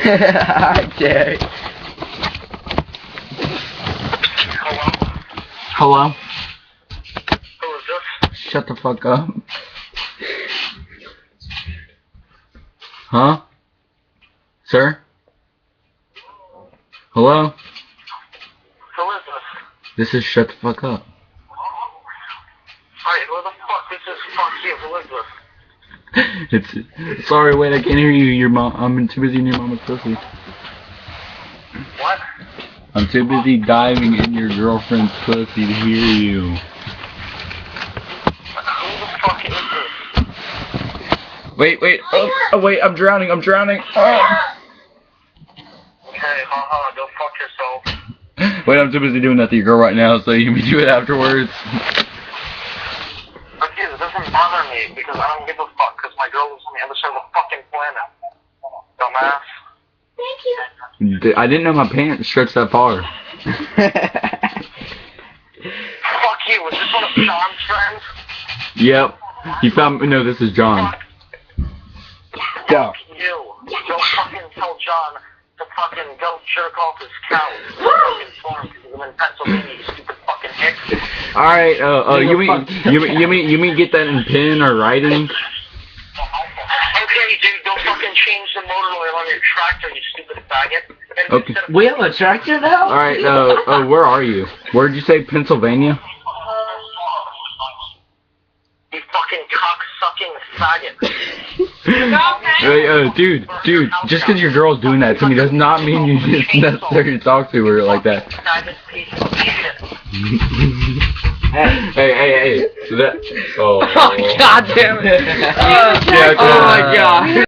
Okay. Hello? Hello? Who is this? Shut the fuck up. Huh? Sir? Hello? Who is this? This is shut the fuck up. Alright, who the fuck? This is fuck you. Who is this? It's sorry, wait, I can't hear you. Your mom. I'm too busy in your mama's pussy. What? I'm too busy diving in your girlfriend's pussy to hear you. Who the fuck is this? Wait. Oh, wait, I'm drowning. Oh. Okay, haha, go fuck yourself. Wait, I'm too busy doing that to your girl right now, so you can do it afterwards. But dude, it doesn't bother me because I don't give a fuck because my girl is on the other side of the fucking planet. Dumbass. Thank you. I didn't know my pants stretched that far. Fuck you, is this one of Sean's friends? Yep. You found. No, this is John. Go. Fuck you. Go fucking tell John to fucking go jerk off his cow. Fucking farm because he's in Pennsylvania, you stupid fucking hick. All right. You mean get that in pen or writing? Okay, dude, don't fucking change the motor oil on your tractor, you stupid faggot. And Okay. instead of- We have a tractor now? All right. Where are you? Where'd you say Pennsylvania? You fucking cock-sucking faggot. Hey, dude. Just because your girl's doing that to me does not mean you just necessarily talk to her like that. Faggot piece of shit. Hey. That. Oh. Oh, God damn it. Yeah, Oh, my God.